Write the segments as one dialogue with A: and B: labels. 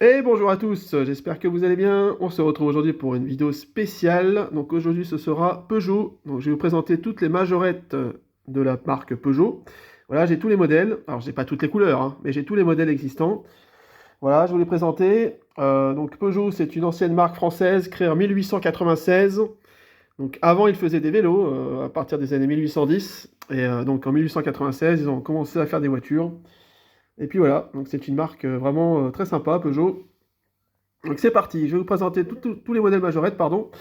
A: Et bonjour à tous, j'espère que vous allez bien. On se retrouve aujourd'hui pour une vidéo spéciale. Donc aujourd'hui ce sera Peugeot. Donc je vais vous présenter toutes les majorettes de la marque Peugeot. Voilà, j'ai tous les modèles. Alors j'ai pas toutes les couleurs, hein, mais j'ai tous les modèles existants. Voilà, je vais vous les présenter. Donc Peugeot, c'est une ancienne marque française créée en 1896. Donc avant, ils faisaient des vélos à partir des années 1810. Et donc en 1896, ils ont commencé à faire des voitures. Et puis voilà, donc c'est une marque vraiment très sympa, Peugeot. Donc c'est parti, je vais vous présenter tous les modèles majorettes, pardon.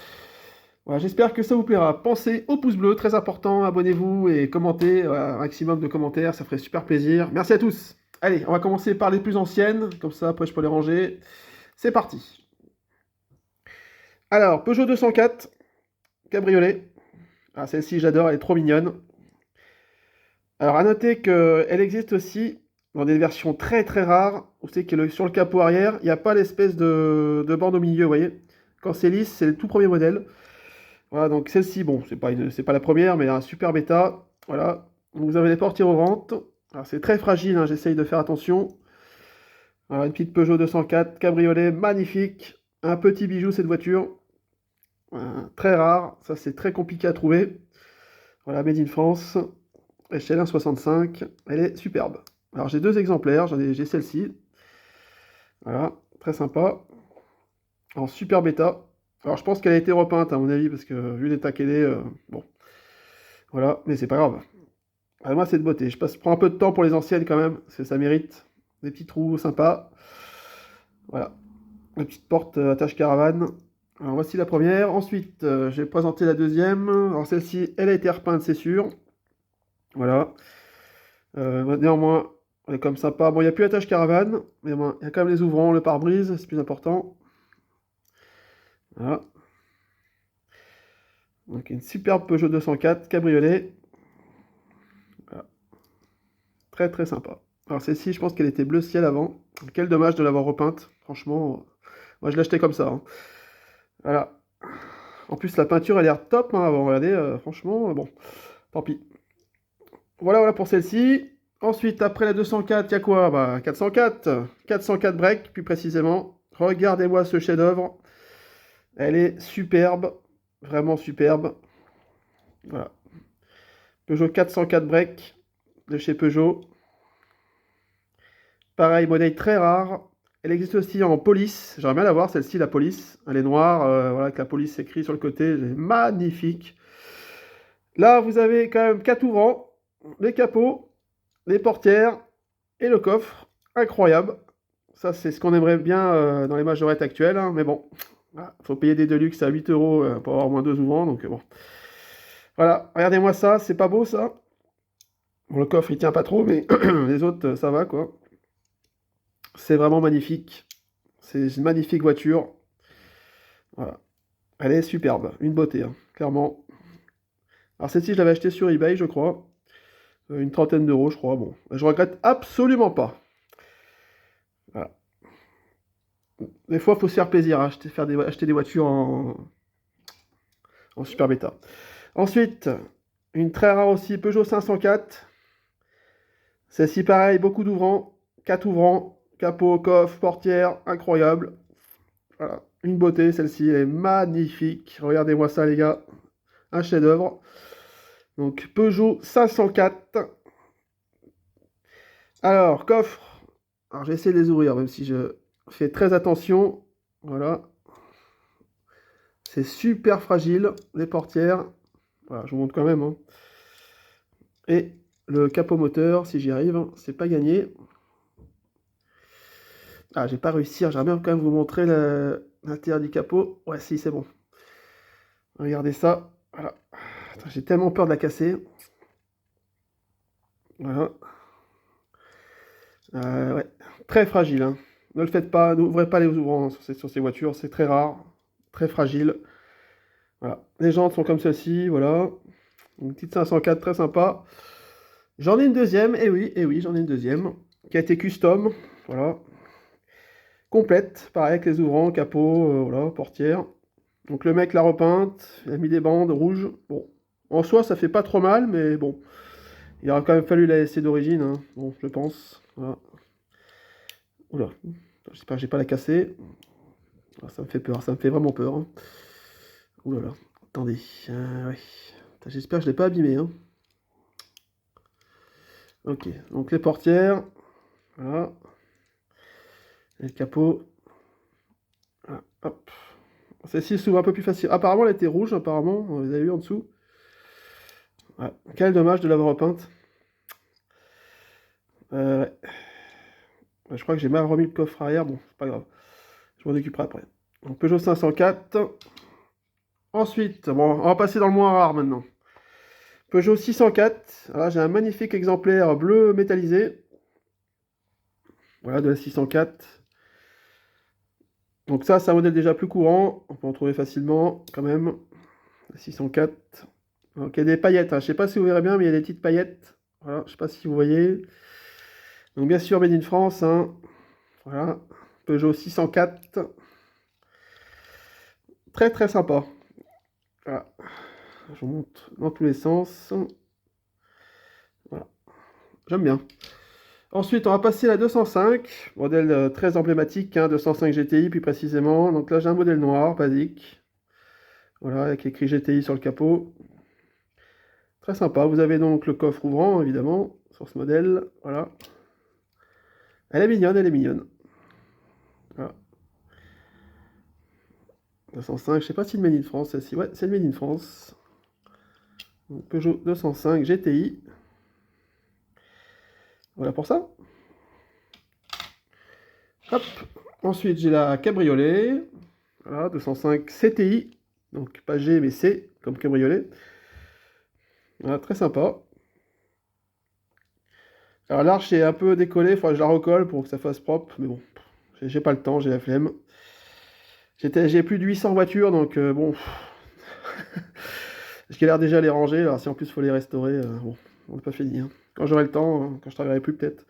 A: Voilà, j'espère que ça vous plaira. Pensez au pouce bleu, très important, abonnez-vous et commentez, un maximum de commentaires, ça ferait super plaisir. Merci à tous. Allez, on va commencer par les plus anciennes, comme ça après je peux les ranger. C'est parti. Alors, Peugeot 204, cabriolet. Ah, celle-ci j'adore, elle est trop mignonne. Alors à noter qu'elle existe aussi dans des versions très très rares, où c'est que sur le capot arrière, il n'y a pas l'espèce de bande au milieu, vous voyez. Quand c'est lisse, c'est le tout premier modèle. Voilà, donc celle-ci, bon, c'est pas la première, mais un super bêta. Voilà, donc vous avez les portières ouvrantes. Alors c'est très fragile, hein, j'essaye de faire attention. Voilà, une petite Peugeot 204, cabriolet, magnifique. Un petit bijou cette voiture. Très rare, ça c'est très compliqué à trouver. Voilà, Made in France, échelle 1,65, elle est superbe. Alors j'ai deux exemplaires, j'ai celle-ci. Voilà, très sympa. En super bêta. Alors je pense qu'elle a été repeinte à mon avis, parce que vu l'état qu'elle est, bon, voilà, mais c'est pas grave. Ah, moi, c'est de beauté. Prends un peu de temps pour les anciennes quand même, parce que ça mérite. Des petits trous sympas. Voilà. La petite porte attache caravane. Alors, voici la première. Ensuite, je vais présenter la deuxième. Alors, celle-ci, elle a été repeinte, c'est sûr. Voilà. Néanmoins, elle est comme sympa. Bon, il n'y a plus l'attache caravane, mais bon, il y a quand même les ouvrants, le pare-brise, c'est plus important. Voilà. Donc, une superbe Peugeot 204 cabriolet. Voilà. Très très sympa. Alors celle-ci, je pense qu'elle était bleu ciel avant. Quel dommage de l'avoir repeinte. Franchement, moi je l'ai acheté comme ça, hein. Voilà. En plus, la peinture a l'air top, hein, avant. Regardez, franchement, bon, tant pis. Voilà, voilà pour celle-ci. Ensuite, après la 204, il y a quoi? Bah, 404. 404 break, plus précisément. Regardez-moi ce chef-d'œuvre. Elle est superbe. Vraiment superbe. Voilà. Peugeot 404 break de chez Peugeot. Pareil, modèle très rare. Elle existe aussi en police. J'aimerais bien la voir, celle-ci, la police. Elle est noire, voilà, avec la police écrit sur le côté. Elle est magnifique. Là, vous avez quand même 4 ouvrants, les capots, les portières et le coffre. Incroyable. Ça, c'est ce qu'on aimerait bien dans les majorettes actuelles, hein, mais bon, il faut payer des Deluxe à 8 euros pour avoir au moins 2 ouvrants, donc bon. Voilà, regardez-moi ça, c'est pas beau ça? Bon, le coffre, il tient pas trop, mais les autres, ça va, quoi. C'est vraiment magnifique. C'est une magnifique voiture. Voilà. Elle est superbe. Une beauté, hein, clairement. Alors celle-ci, je l'avais achetée sur eBay, je crois. Une trentaine d'euros, je crois. Bon, je regrette absolument pas. Voilà. Des fois, il faut se faire plaisir, hein, acheter des voitures en super bêta. Ensuite, une très rare aussi, Peugeot 504. Celle-ci, pareil, beaucoup d'ouvrants. 4 ouvrants. Capot, coffre, portière, incroyable. Voilà. Une beauté, celle-ci, elle est magnifique. Regardez-moi ça, les gars. Un chef-d'œuvre. Donc, Peugeot 504. Alors, coffre. Alors, j'ai essayé de les ouvrir, même si je fais très attention. Voilà. C'est super fragile, les portières. Voilà, je vous montre quand même, hein. Et le capot moteur, si j'y arrive, hein, c'est pas gagné. Ah, j'ai pas réussi. J'aimerais bien quand même vous montrer l'intérieur du capot. Ouais, si, c'est bon. Regardez ça. Voilà. J'ai tellement peur de la casser. Voilà. Ouais. Très fragile, hein. Ne le faites pas, n'ouvrez pas les ouvrants sur ces voitures, c'est très rare, très fragile. Voilà. Les jantes sont comme celle-ci, voilà. Une petite 504 très sympa. J'en ai une deuxième, et oui, j'en ai une deuxième, qui a été custom, voilà. Complète, pareil, avec les ouvrants, capot, voilà, portière. Donc le mec l'a repeinte, il a mis des bandes rouges. Bon, en soi, ça fait pas trop mal, mais bon, il aurait quand même fallu la laisser d'origine, hein. Bon, je pense. Voilà. Oula, J'espère que j'ai pas la cassée. Ah, ça me fait peur, ça me fait vraiment peur, hein. Ouh là là, attendez. Ouais. J'espère que je l'ai pas abîmé, hein. Ok, donc les portières. Voilà. Et le capot. Voilà, hop. Celle-ci s'ouvre un peu plus facile. Apparemment, elle était rouge, apparemment. Vous avez vu en dessous. Ouais. Quel dommage de l'avoir repeinte. Ouais. Ouais, je crois que j'ai mal remis le coffre arrière. Bon, c'est pas grave. Je m'en occuperai après. Donc, Peugeot 504. Ensuite, bon, on va passer dans le moins rare maintenant. Peugeot 604. Là, j'ai un magnifique exemplaire bleu métallisé. Voilà, de la 604. Donc ça, c'est un modèle déjà plus courant. On peut en trouver facilement, quand même. La 604. Donc, il y a des paillettes, hein. Je ne sais pas si vous verrez bien, mais il y a des petites paillettes. Voilà, je ne sais pas si vous voyez. Donc bien sûr, Made in France, hein. Voilà. Peugeot 604. Très très sympa. Voilà. Je vous montre dans tous les sens. Voilà. J'aime bien. Ensuite, on va passer à la 205. Modèle très emblématique, hein, 205 GTI plus précisément. Donc là, j'ai un modèle noir, basique. Voilà, avec écrit GTI sur le capot. Très sympa. Vous avez donc le coffre ouvrant, évidemment, sur ce modèle. Voilà. Elle est mignonne, elle est mignonne. Voilà. 205, je sais pas si c'est le Made in France, celle-ci. Ouais, c'est le Made in France. Donc, Peugeot 205 GTI. Voilà pour ça. Hop. Ensuite, j'ai la cabriolet. Voilà, 205 CTI. Donc pas G, mais C, comme cabriolet. Voilà, très sympa. Alors l'arche est un peu décollée, il faudra que je la recolle pour que ça fasse propre. Mais bon, j'ai pas le temps, j'ai la flemme. J'ai plus de 800 voitures, donc bon. Je galère déjà à les ranger, alors si en plus il faut les restaurer, bon, on n'est pas fini, hein. Quand j'aurai le temps, hein, quand je travaillerai plus peut-être.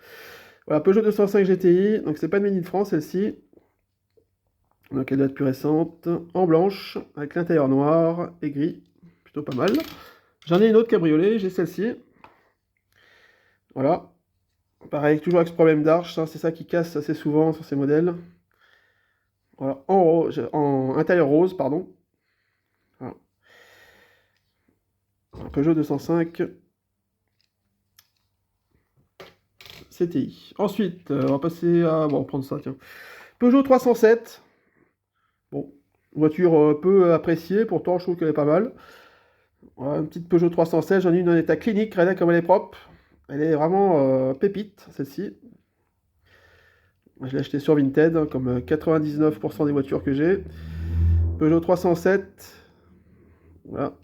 A: Voilà, Peugeot 205 GTI, donc c'est pas de Made in France celle-ci. Donc elle doit être plus récente, en blanche, avec l'intérieur noir et gris, plutôt pas mal. J'en ai une autre cabriolet, j'ai celle-ci. Voilà. Pareil, toujours avec ce problème d'arche, hein, c'est ça qui casse assez souvent sur ces modèles. Voilà, en intérieur rose, pardon. Voilà. Un Peugeot 205 CTI. Ensuite, on va passer à... Bon, on va prendre ça, tiens. Peugeot 307. Bon, voiture peu appréciée, pourtant je trouve qu'elle est pas mal. Voilà, une petite Peugeot 316, j'en ai une en état clinique, regardez comme elle est propre. Elle est vraiment pépite, celle-ci. Je l'ai achetée sur Vinted, hein, comme 99% des voitures que j'ai. Peugeot 307. Voilà.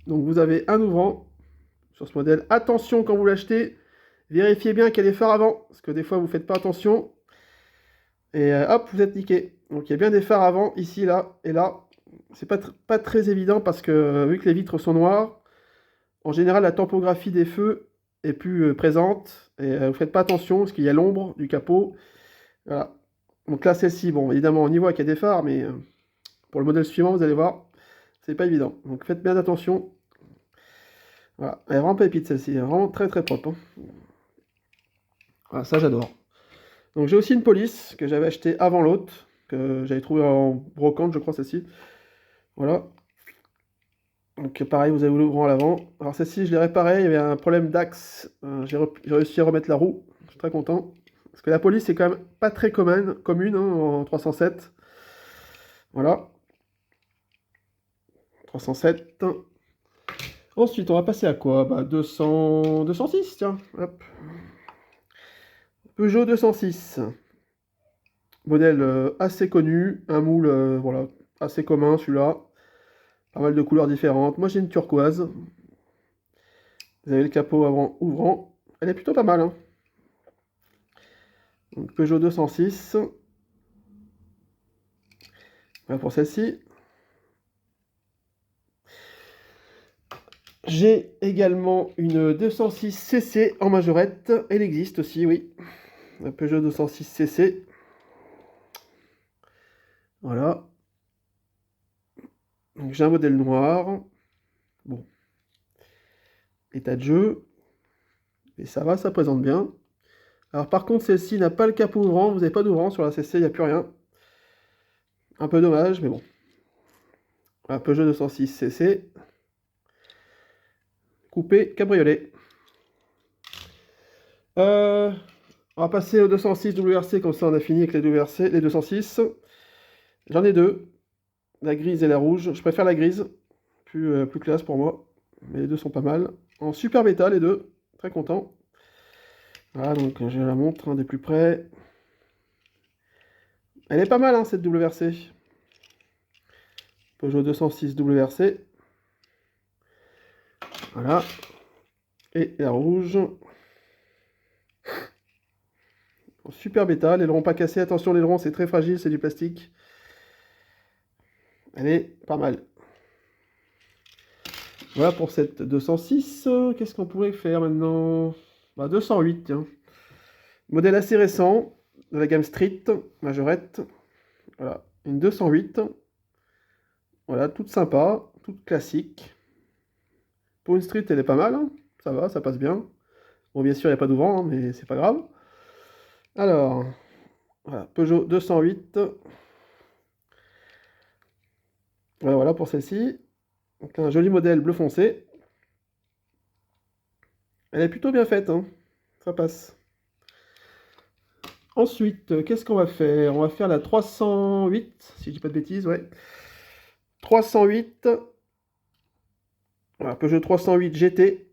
A: Donc vous avez un ouvrant sur ce modèle. Attention quand vous l'achetez, vérifiez bien qu'il y a des phares avant, parce que des fois vous ne faites pas attention. Et hop, vous êtes niqué. Donc il y a bien des phares avant, ici, là et là. C'est pas très évident parce que vu que les vitres sont noires, en général la topographie des feux est plus présente. Et vous ne faites pas attention parce qu'il y a l'ombre du capot. Voilà. Donc là, celle-ci, bon, évidemment, on y voit qu'il y a des phares, mais pour le modèle suivant, vous allez voir, c'est pas évident. Donc faites bien attention. Voilà, elle est vraiment pépite celle-ci, elle est vraiment très très propre, hein. Voilà, ça j'adore. Donc j'ai aussi une police que j'avais achetée avant l'autre, que j'avais trouvé en brocante, je crois, celle-ci. Voilà. Donc pareil, vous avez l'ouvrant à l'avant. Alors celle-ci, je l'ai réparée, il y avait un problème d'axe. J'ai réussi à remettre la roue, je suis très content. Parce que la police, c'est quand même pas très commune, hein, en 307. Voilà. 307. Ensuite, on va passer à quoi? Bah 206, tiens. Hop. Peugeot 206. Modèle assez connu, un moule voilà, assez commun celui-là. Pas mal de couleurs différentes. Moi j'ai une turquoise. Vous avez le capot avant ouvrant. Elle est plutôt pas mal, hein. Donc Peugeot 206. Voilà pour celle-ci. J'ai également une 206 CC en majorette. Elle existe aussi, oui. La Peugeot 206 CC. Voilà. Donc j'ai un modèle noir. Bon. État de jeu. Et ça va, ça présente bien. Alors par contre, celle-ci n'a pas le capot ouvrant, vous n'avez pas d'ouvrant sur la CC, il n'y a plus rien. Un peu dommage, mais bon. Voilà, Peugeot 206 CC. Coupé cabriolet. On va passer au 206 WRC, comme ça on a fini avec les WRC, les 206. J'en ai deux, la grise et la rouge. Je préfère la grise, plus classe pour moi. Mais les deux sont pas mal. En super bêta, les deux. Très content. Voilà, donc je la montre des plus près. Elle est pas mal, hein, cette WRC. Peugeot 206 WRC. Voilà. Et la rouge. En super bêta, l'aileron pas cassé. Attention, l'aileron c'est très fragile, c'est du plastique. Elle est pas mal. Voilà pour cette 206. Qu'est-ce qu'on pourrait faire maintenant? 208, tiens. Modèle assez récent, de la gamme Street, majorette. Voilà, une 208. Voilà, toute sympa, toute classique. Pour une Street, elle est pas mal, hein. Ça va, ça passe bien. Bon, bien sûr, il n'y a pas d'ouvrant, hein, mais c'est pas grave. Alors, voilà, Peugeot 208. Voilà pour celle-ci. Donc un joli modèle bleu foncé. Elle est plutôt bien faite, hein. Ça passe. Ensuite, qu'est-ce qu'on va faire? On va faire la 308, si je dis pas de bêtises, ouais. 308. Voilà, Peugeot 308 GT,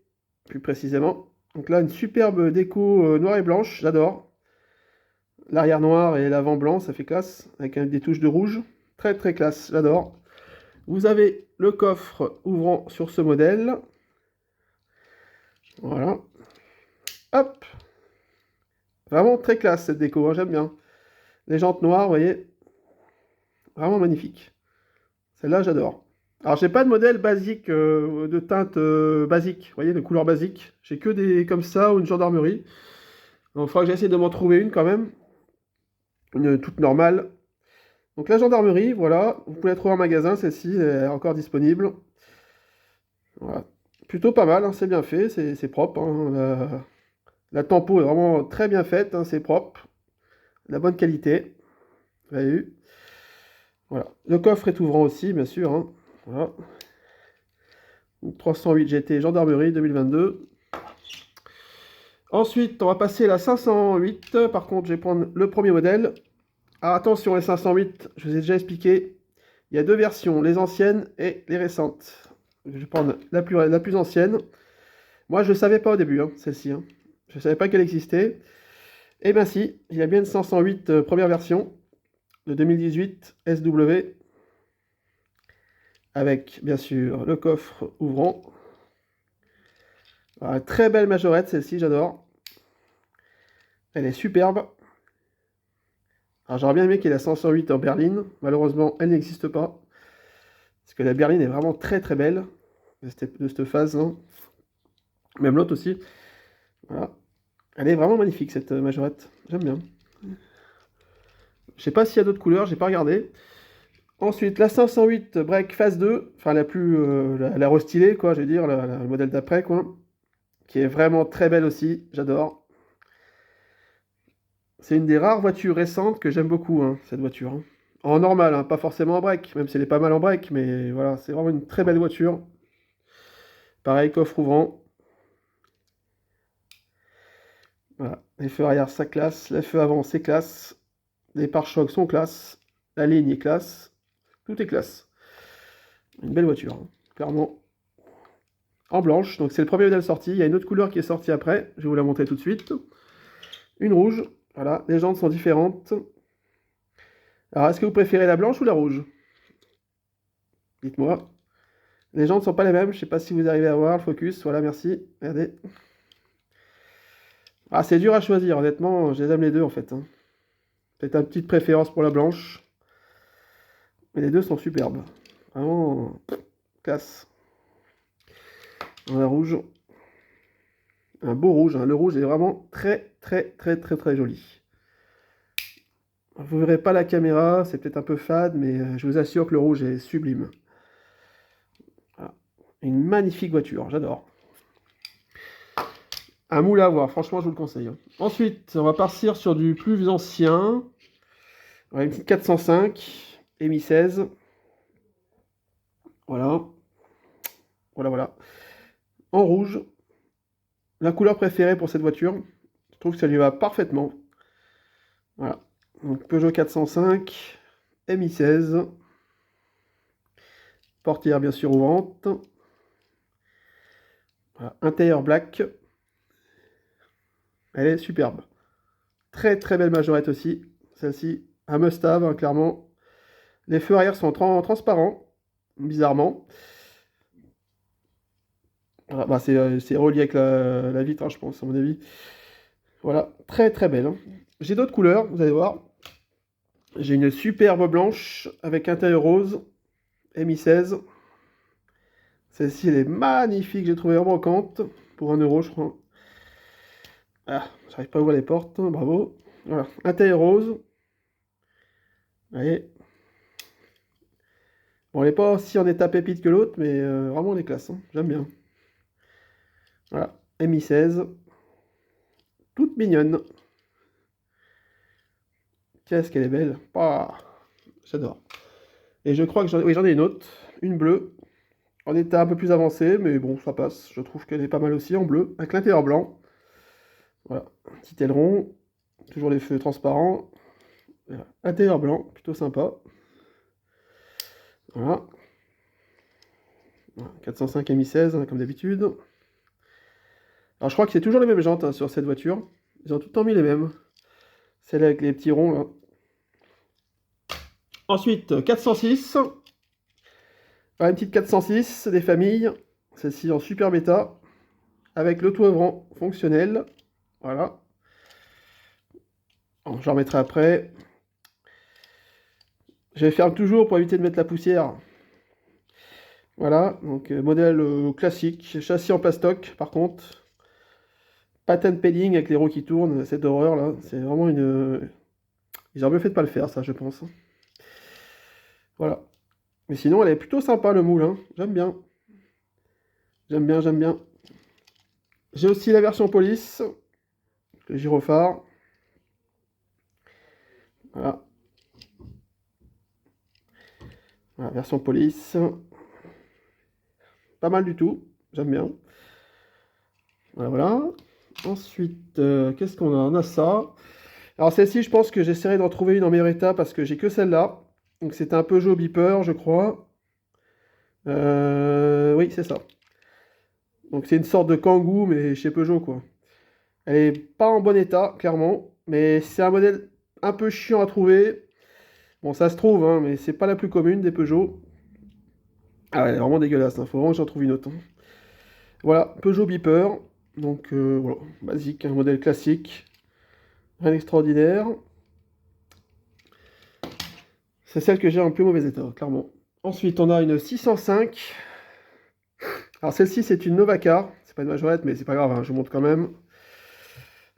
A: plus précisément. Donc là, une superbe déco noire et blanche, j'adore. L'arrière noir et l'avant blanc, ça fait classe, avec des touches de rouge. Très très classe, j'adore. Vous avez le coffre ouvrant sur ce modèle. Voilà. Hop. Vraiment très classe cette déco, hein, j'aime bien. Les jantes noires, vous voyez. Vraiment magnifique. Celle-là, j'adore. Alors, j'ai pas de modèle basique, de teinte basique, vous voyez, de couleur basique. J'ai que des comme ça ou une gendarmerie. Donc, il faudra que j'essaie de m'en trouver une quand même. Une toute normale. Donc, la gendarmerie, voilà. Vous pouvez la trouver en magasin, celle-ci est encore disponible. Voilà. Plutôt pas mal, hein, c'est bien fait, c'est propre, hein. La tempo est vraiment très bien faite, hein, c'est propre. La bonne qualité. Vous avez vu. Voilà. Le coffre est ouvrant aussi, bien sûr, hein. Voilà. 308 GT Gendarmerie 2022. Ensuite, on va passer à la 508. Par contre, je vais prendre le premier modèle. Alors attention, les 508, je vous ai déjà expliqué. Il y a deux versions, les anciennes et les récentes. Je vais prendre la plus ancienne. Moi, je ne savais pas au début, hein, celle-ci, hein. Je ne savais pas qu'elle existait. Eh bien si, il y a bien une 508 première version de 2018 SW. Avec, bien sûr, le coffre ouvrant. Voilà, très belle majorette, celle-ci, j'adore. Elle est superbe. Alors j'aurais bien aimé qu'il y ait la 508 en berline. Malheureusement, elle n'existe pas. Parce que la berline est vraiment très très belle. De cette phase, hein. Même l'autre aussi. Voilà. Elle est vraiment magnifique, cette majorette. J'aime bien. Je sais pas s'il y a d'autres couleurs, j'ai pas regardé. Ensuite, la 508 Break phase 2. Enfin, la restylée, quoi, je veux dire, le modèle d'après, quoi. Qui est vraiment très belle aussi. J'adore. C'est une des rares voitures récentes que j'aime beaucoup, hein, cette voiture, hein. En normal, hein, pas forcément en break, même si elle est pas mal en break, mais voilà, c'est vraiment une très belle voiture. Pareil, coffre ouvrant. Voilà. Les feux arrière, ça classe. Les feux avant, c'est classe. Les pare-chocs sont classe. La ligne est classe. Tout est classe. Une belle voiture, hein, clairement. En blanche, donc c'est le premier modèle sorti. Il y a une autre couleur qui est sortie après. Je vais vous la montrer tout de suite. Une rouge. Voilà, les jantes sont différentes. Alors, est-ce que vous préférez la blanche ou la rouge? Dites-moi. Les jantes ne sont pas les mêmes. Je ne sais pas si vous arrivez à voir le focus. Voilà, merci. Regardez. Ah, c'est dur à choisir, honnêtement. Je les aime les deux, en fait, hein. Peut-être une petite préférence pour la blanche. Mais les deux sont superbes. Vraiment, classe. Dans la rouge. Un beau rouge, hein. Le rouge est vraiment très, très, très, très, très joli. Vous verrez pas la caméra, c'est peut-être un peu fade, mais je vous assure que le rouge est sublime. Voilà. Une magnifique voiture, j'adore. Un moule à voir, franchement, je vous le conseille. Ensuite, on va partir sur du plus ancien. On a une petite 405, EMI 16. Voilà. Voilà, voilà. En rouge. La couleur préférée pour cette voiture. Je trouve que ça lui va parfaitement. Voilà. Donc Peugeot 405, EMI 16. Portière bien sûr ouvrante. Voilà. Intérieur black. Elle est superbe. Très très belle majorette aussi. Celle-ci, un must-have, hein, clairement. Les feux arrière sont transparents, bizarrement. Voilà, bah, c'est relié avec la vitre, hein, je pense, à mon avis. Voilà, très très belle, hein. J'ai d'autres couleurs, vous allez voir. J'ai une superbe blanche avec intérieur rose, MI 16. Celle-ci, elle est magnifique, j'ai trouvé en brocante, pour 1 €, je crois. Ah, j'arrive pas à ouvrir les portes, bravo. Voilà, intérieur rose. Allez. Bon, elle n'est pas aussi en état pépite que l'autre, mais vraiment elle est classe, hein. J'aime bien. Voilà, MI 16. Toute mignonne. Qu'est-ce qu'elle est belle. Ah, j'adore. Et je crois que j'en ai une autre, une bleue, en état un peu plus avancé, mais bon, ça passe. Je trouve qu'elle est pas mal aussi en bleu, avec l'intérieur blanc. Voilà, un petit aileron, toujours les feux transparents. Voilà. Intérieur blanc, plutôt sympa. Voilà. 405 MI 16, hein, comme d'habitude. Alors je crois que c'est toujours les mêmes jantes, hein, sur cette voiture. Ils ont tout le temps mis les mêmes. Celle avec les petits ronds là. Ensuite, 406. Voilà, une petite 406 des familles. Celle-ci en super bêta. Avec le toit ouvrant fonctionnel. Voilà. Bon, je remettrai après. Je les ferme toujours pour éviter de mettre la poussière. Voilà, donc modèle classique. Châssis en plastoc par contre. Pattern padding avec les roues qui tournent. Cette horreur là. C'est vraiment une... Ils auraient mieux fait de pas le faire, ça, je pense. Voilà. Mais sinon, elle est plutôt sympa, le moule, hein. J'aime bien. J'aime bien, j'aime bien. J'ai aussi la version police. Le gyrophare. Voilà. Voilà, version police. Pas mal du tout. J'aime bien. Voilà, voilà. Ensuite, qu'est-ce qu'on a? On a ça. Alors celle-ci, je pense que j'essaierai d'en trouver une en meilleur état parce que j'ai que celle-là. Donc c'est un Peugeot Beeper, je crois. Oui, c'est ça. Donc c'est une sorte de Kangoo, mais chez Peugeot, quoi. Elle est pas en bon état, clairement. Mais c'est un modèle un peu chiant à trouver. Bon, ça se trouve, hein, mais c'est pas la plus commune des Peugeot. Ah ouais, elle est vraiment dégueulasse, hein. Faut vraiment que j'en trouve une autre, hein. Voilà, Peugeot Beeper. Donc voilà, basique, un modèle classique. Rien d'extraordinaire. C'est celle que j'ai en plus mauvais état, clairement. Ensuite, on a une 605. Alors celle-ci, c'est une Novacar. C'est pas une majorette, mais c'est pas grave, hein, je vous montre quand même.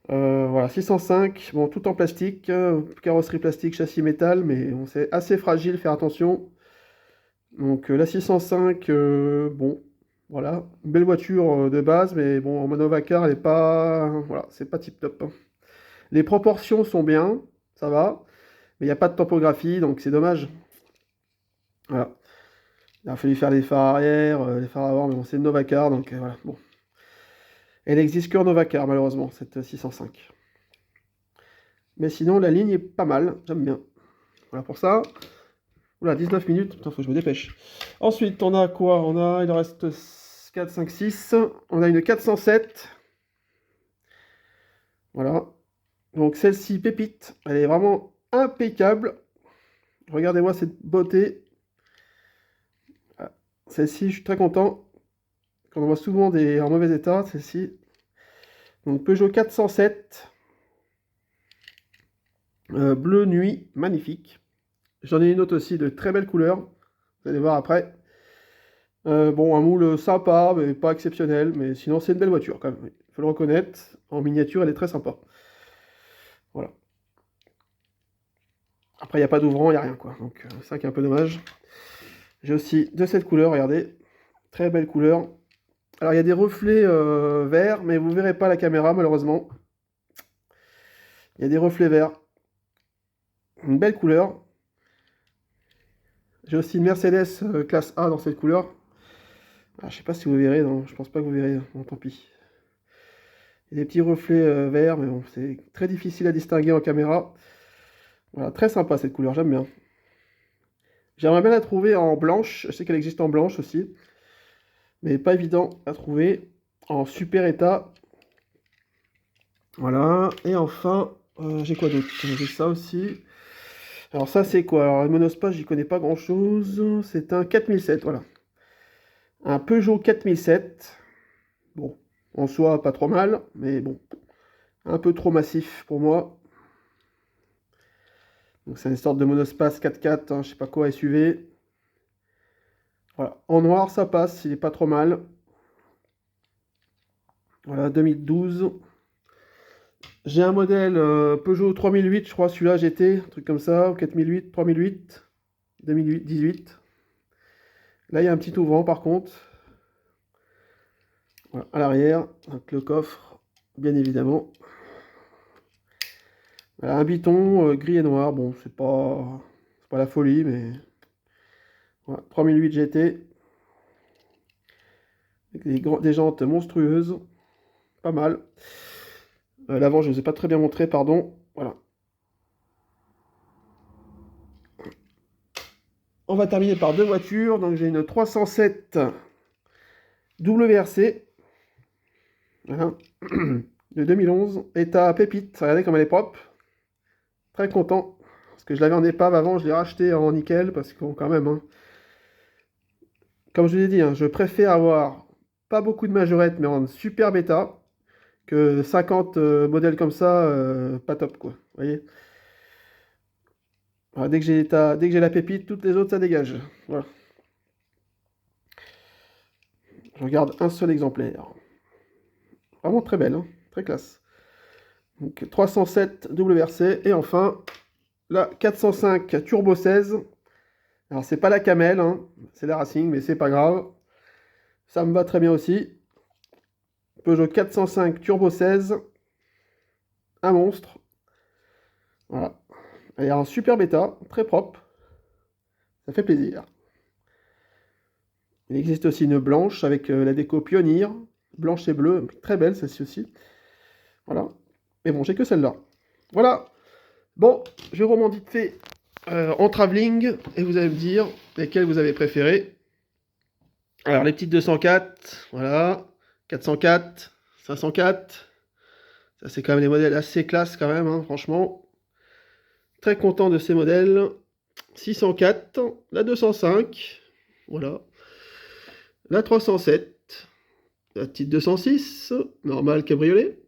A: Voilà, 605. Bon, tout en plastique. Carrosserie plastique, châssis métal, mais bon, c'est assez fragile, faire attention. Donc la 605, bon, voilà. Une belle voiture de base, mais bon, en Novacar, elle est pas... Voilà, c'est pas tip-top, hein. Les proportions sont bien, ça va. Mais il n'y a pas de topographie, donc c'est dommage. Voilà. Il a fallu faire les phares arrière, les phares avant, mais bon, c'est une Novacar, donc voilà. Bon. Elle n'existe qu'en Novacar, malheureusement, cette 605. Mais sinon, la ligne est pas mal, j'aime bien. Voilà pour ça. Oula, 19 minutes, putain, faut que je me dépêche. Ensuite, on a quoi? On a, il en reste 4, 5, 6. On a une 407. Voilà. Donc celle-ci, pépite, elle est vraiment impeccable. Regardez-moi cette beauté. Celle-ci, je suis très content. Qu'on voit souvent en mauvais état, celle-ci. Donc Peugeot 407. Bleu nuit, magnifique. J'en ai une autre aussi de très belle couleur. Vous allez voir après. Bon, un moule sympa, mais pas exceptionnel. Mais sinon, c'est une belle voiture quand même. Il faut le reconnaître. En miniature, elle est très sympa. Voilà. Après, il n'y a pas d'ouvrant, il n'y a rien, quoi. Donc, c'est ça qui est un peu dommage. J'ai aussi de cette couleur, regardez. Très belle couleur. Alors il y a des reflets verts, mais vous verrez pas la caméra malheureusement. Il y a des reflets verts. Une belle couleur. J'ai aussi une Mercedes classe A dans cette couleur. Ah, je sais pas si vous verrez, non, je pense pas que vous verrez, bon, tant pis. Il y a des petits reflets verts, mais bon, c'est très difficile à distinguer en caméra. Voilà, très sympa cette couleur, j'aime bien. J'aimerais bien la trouver en blanche, je sais qu'elle existe en blanche aussi, mais pas évident à trouver en super état. Voilà, et enfin, j'ai quoi d'autre? J'ai ça aussi. Alors ça c'est quoi? Alors le monospace, j'y connais pas grand chose. C'est un 4007, voilà. Un Peugeot 4007. Bon, en soi pas trop mal, mais bon, un peu trop massif pour moi. Donc c'est une sorte de monospace 4x4, hein, je sais pas quoi, SUV. Voilà, en noir ça passe, il est pas trop mal. Voilà, 2012. J'ai un modèle Peugeot 3008, je crois, celui-là GT, un truc comme ça, ou 4008, 3008, 2018. Là, il y a un petit ouvrant par contre. Voilà, à l'arrière, donc le coffre, bien évidemment. Voilà, un biton gris et noir, bon, c'est pas la folie, mais voilà, 3008 GT, avec des jantes monstrueuses, pas mal. L'avant, je ne vous ai pas très bien montré, pardon. Voilà. On va terminer par deux voitures. Donc j'ai une 307 WRC, voilà, de 2011, état pépite. Regardez comme elle est propre. Très content. Parce que je l'avais en épave avant, je l'ai racheté en nickel. Parce que bon, quand même, hein, comme je vous l'ai dit, hein, je préfère avoir pas beaucoup de majorettes, mais en super bêta, que 50 modèles comme ça, pas top, quoi. Vous voyez. Voilà, dès que j'ai la pépite, toutes les autres, ça dégage. Voilà. Je regarde un seul exemplaire. Vraiment très belle, hein, très classe. Donc 307 WRC. Et enfin, la 405 Turbo 16. Alors c'est pas la Camel, hein, c'est la Racing, mais c'est pas grave. Ça me va très bien aussi. Peugeot 405 Turbo 16. Un monstre. Voilà. Elle est en super bêta, très propre. Ça fait plaisir. Il existe aussi une blanche avec la déco Pioneer. Blanche et bleue, très belle celle-ci aussi. Voilà. Mais bon, j'ai que celle-là. Voilà. Bon, je remonte vite fait en travelling et vous allez me dire lesquelles vous avez préférées. Alors, les petites 204, voilà. 404, 504. Ça, c'est quand même des modèles assez classe quand même, hein, franchement. Très content de ces modèles. 604, la 205, voilà. La 307, la petite 206, normale cabriolet.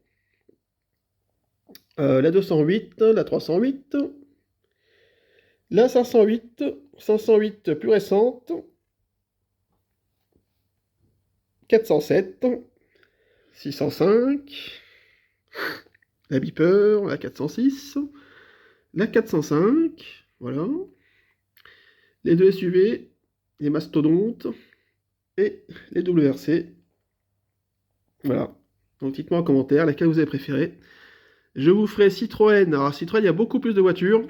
A: La 208, la 308, la 508, 508 plus récente, 407, 605, la Beeper, la 406, la 405, voilà, les deux SUV, les mastodontes et les WRC. Voilà. Donc dites-moi en commentaire laquelle vous avez préféré. Je vous ferai Citroën. Alors Citroën, il y a beaucoup plus de voitures.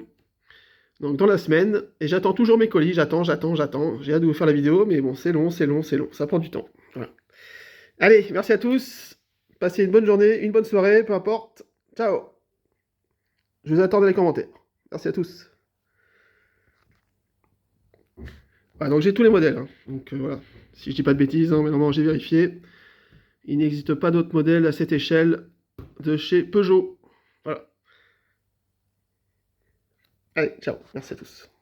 A: Donc dans la semaine. Et j'attends toujours mes colis. J'attends. J'ai hâte de vous faire la vidéo. Mais bon, c'est long. Ça prend du temps. Voilà. Allez, merci à tous. Passez une bonne journée, une bonne soirée, peu importe. Ciao. Je vous attends dans les commentaires. Merci à tous. Voilà, donc j'ai tous les modèles, hein. Donc voilà. Si je dis pas de bêtises, hein, mais normalement j'ai vérifié. Il n'existe pas d'autres modèles à cette échelle de chez Peugeot. Voilà. Allez, ciao. Merci à tous.